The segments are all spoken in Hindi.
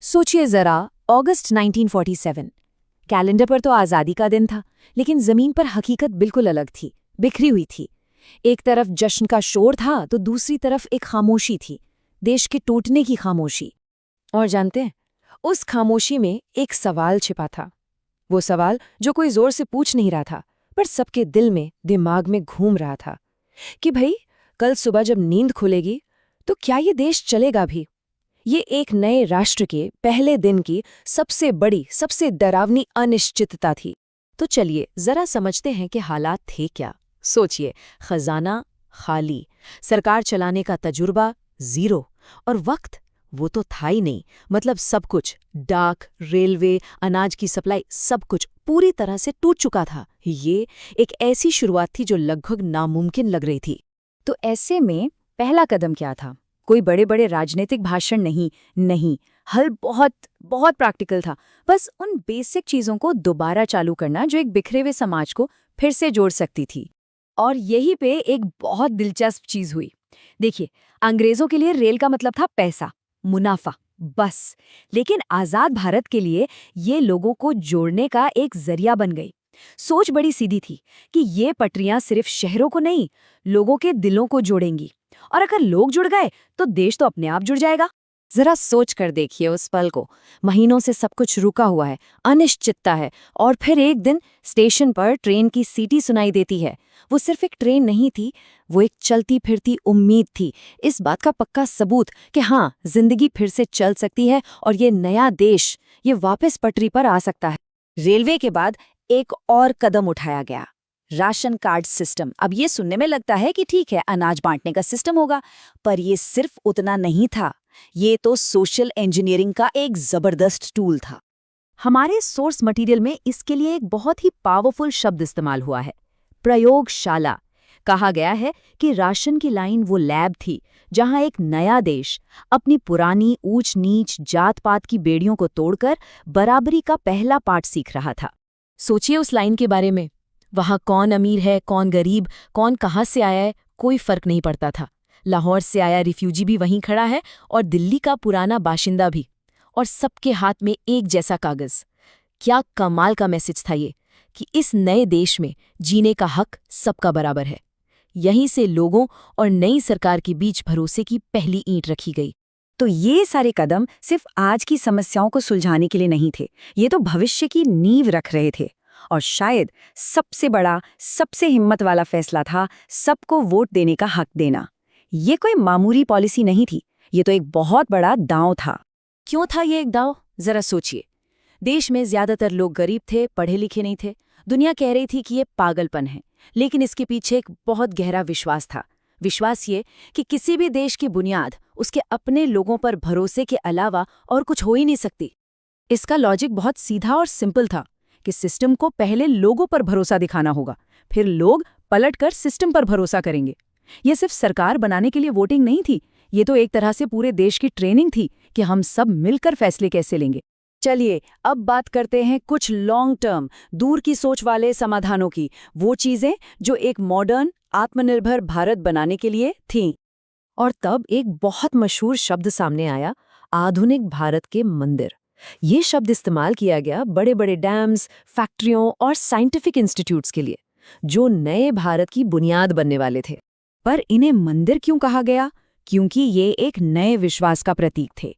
सोचिए जरा, अगस्त 1947। कैलेंडर पर तो आज़ादी का दिन था, लेकिन जमीन पर हकीकत बिल्कुल अलग थी, बिखरी हुई थी। एक तरफ जश्न का शोर था तो दूसरी तरफ एक खामोशी थी, देश के टूटने की खामोशी। और जानते हैं, उस खामोशी में एक सवाल छिपा था। वो सवाल जो कोई जोर से पूछ नहीं रहा था, पर सबके दिल में, दिमाग में घूम रहा था कि भाई, कल सुबह जब नींद खुलेगी तो क्या ये देश चलेगा भी? ये एक नए राष्ट्र के पहले दिन की सबसे बड़ी, सबसे डरावनी अनिश्चितता थी। तो चलिए जरा समझते हैं कि हालात थे क्या। सोचिए, खजाना खाली, सरकार चलाने का तजुर्बा जीरो, और वक्त वो तो था ही नहीं। मतलब सब कुछ, डाक, रेलवे, अनाज की सप्लाई, सब कुछ पूरी तरह से टूट चुका था। ये एक ऐसी शुरुआत थी जो लगभग नामुमकिन लग रही थी। तो ऐसे में पहला कदम क्या था? कोई बड़े बड़े राजनीतिक भाषण नहीं, हल बहुत बहुत प्रैक्टिकल था। बस उन बेसिक चीजों को दोबारा चालू करना जो एक बिखरे हुए समाज को फिर से जोड़ सकती थी। और यही पे एक बहुत दिलचस्प चीज हुई। देखिए, अंग्रेजों के लिए रेल का मतलब था पैसा, मुनाफा, बस। लेकिन आजाद भारत के लिए ये लोगों को जोड़ने का एक जरिया बन गई। सोच बड़ी सीधी थी कि ये पटरियां सिर्फ शहरों को नहीं, लोगों के दिलों को जोड़ेंगी। और अगर लोग जुड़ गए तो देश तो अपने आप जुड़ जाएगा। जरा सोच कर देखिए उस पल को। महीनों से सब कुछ रुका हुआ है, अनिश्चितता है, और फिर एक दिन स्टेशन पर ट्रेन की सीटी सुनाई देती है। वो सिर्फ एक ट्रेन नहीं थी, वो एक चलती फिरती उम्मीद थी, इस बात का पक्का सबूत कि हाँ, जिंदगी फिर से चल सकती है और ये नया देश, ये वापस पटरी पर आ सकता है। रेलवे के बाद एक और कदम उठाया गया, राशन कार्ड सिस्टम। अब ये सुनने में लगता है कि ठीक है, अनाज बांटने का सिस्टम होगा, पर ये सिर्फ उतना नहीं था। ये तो सोशल इंजीनियरिंग का एक जबरदस्त टूल था। हमारे सोर्स मटेरियल में इसके लिए एक बहुत ही पावरफुल शब्द इस्तेमाल हुआ है, प्रयोगशाला। कहा गया है कि राशन की लाइन वो लैब थी जहां एक नया देश अपनी पुरानी ऊंच नीच जात पात की बेड़ियों को तोड़कर बराबरी का पहला पाठ सीख रहा था। सोचिए उस लाइन के बारे में। वहां कौन अमीर है, कौन गरीब, कौन कहाँ से आया है, कोई फर्क नहीं पड़ता था। लाहौर से आया रिफ्यूजी भी वहीं खड़ा है और दिल्ली का पुराना बाशिंदा भी, और सबके हाथ में एक जैसा कागज। क्या कमाल का मैसेज था ये, कि इस नए देश में जीने का हक सबका बराबर है। यहीं से लोगों और नई सरकार के बीच भरोसे की पहली ईंट रखी गई। तो ये सारे कदम सिर्फ आज की समस्याओं को सुलझाने के लिए नहीं थे, ये तो भविष्य की नींव रख रहे थे। और शायद सबसे बड़ा, सबसे हिम्मत वाला फैसला था सबको वोट देने का हक देना। ये कोई मामूली पॉलिसी नहीं थी, ये तो एक बहुत बड़ा दांव था। क्यों था ये एक दांव? जरा सोचिए। देश में ज्यादातर लोग गरीब थे, पढ़े लिखे नहीं थे। दुनिया कह रही थी कि ये पागलपन है, लेकिन इसके पीछे एक बहुत गहरा विश्वास था। विश्वास ये कि किसी भी देश की बुनियाद उसके अपने लोगों पर भरोसे के अलावा और कुछ हो ही नहीं सकती। इसका लॉजिक बहुत सीधा और सिंपल था कि सिस्टम को पहले लोगों पर भरोसा दिखाना होगा, फिर लोग पलटकर सिस्टम पर भरोसा करेंगे। ये सिर्फ सरकार बनाने के लिए वोटिंग नहीं थी, ये तो एक तरह से पूरे देश की ट्रेनिंग थी कि हम सब मिलकर फैसले कैसे लेंगे। चलिए अब बात करते हैं कुछ लॉन्ग टर्म, दूर की सोच वाले समाधानों की, वो चीजें जो एक मॉडर्न, आत्मनिर्भर भारत बनाने के लिए थीं। और तब एक बहुत मशहूर शब्द सामने आया, आधुनिक भारत के मंदिर। ये शब्द इस्तेमाल किया गया बड़े बड़े डैम्स, फैक्ट्रियों और साइंटिफिक इंस्टीट्यूट्स के लिए, जो नए भारत की बुनियाद बनने वाले थे। पर इन्हें मंदिर क्यों कहा गया? क्योंकि ये एक नए विश्वास का प्रतीक थे।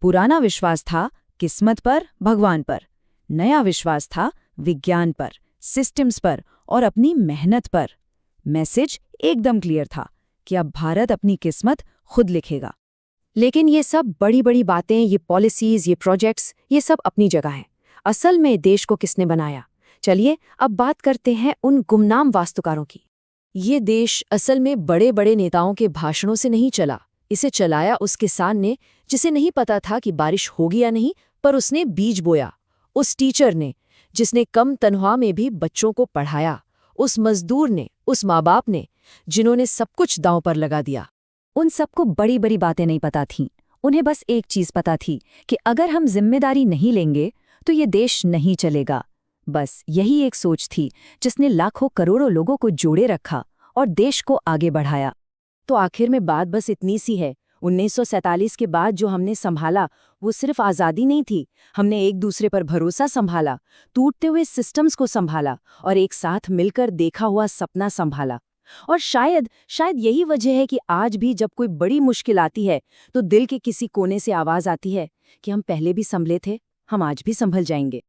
पुराना विश्वास था किस्मत पर, भगवान पर। नया विश्वास था विज्ञान पर, सिस्टम्स पर और अपनी मेहनत पर। मैसेज एकदम क्लियर था कि अब भारत अपनी किस्मत खुद लिखेगा। लेकिन ये सब बड़ी बड़ी बातें, ये पॉलिसीज, ये प्रोजेक्ट्स, ये सब अपनी जगह हैं। असल में देश को किसने बनाया? चलिए अब बात करते हैं उन गुमनाम वास्तुकारों की। ये देश असल में बड़े बड़े नेताओं के भाषणों से नहीं चला, इसे चलाया उस किसान ने जिसे नहीं पता था कि बारिश होगी या नहीं, पर उसने बीज बोया। उस टीचर ने जिसने कम तनख्वाह में भी बच्चों को पढ़ाया। उस मजदूर ने, उस माँ बाप ने जिन्होंने सब कुछ दांव पर लगा दिया। उन सबको बड़ी बड़ी बातें नहीं पता थीं। उन्हें बस एक चीज पता थी कि अगर हम जिम्मेदारी नहीं लेंगे तो ये देश नहीं चलेगा। बस यही एक सोच थी जिसने लाखों करोड़ों लोगों को जोड़े रखा और देश को आगे बढ़ाया। तो आखिर में बात बस इतनी सी है, 1947 के बाद जो हमने संभाला वो सिर्फ आज़ादी नहीं थी, हमने एक दूसरे पर भरोसा संभाला, टूटते हुए सिस्टम्स को संभाला और एक साथ मिलकर देखा हुआ सपना संभाला। और शायद यही वजह है कि आज भी जब कोई बड़ी मुश्किल आती है तो दिल के किसी कोने से आवाज़ आती है कि हम पहले भी संभले थे, हम आज भी संभल जाएंगे।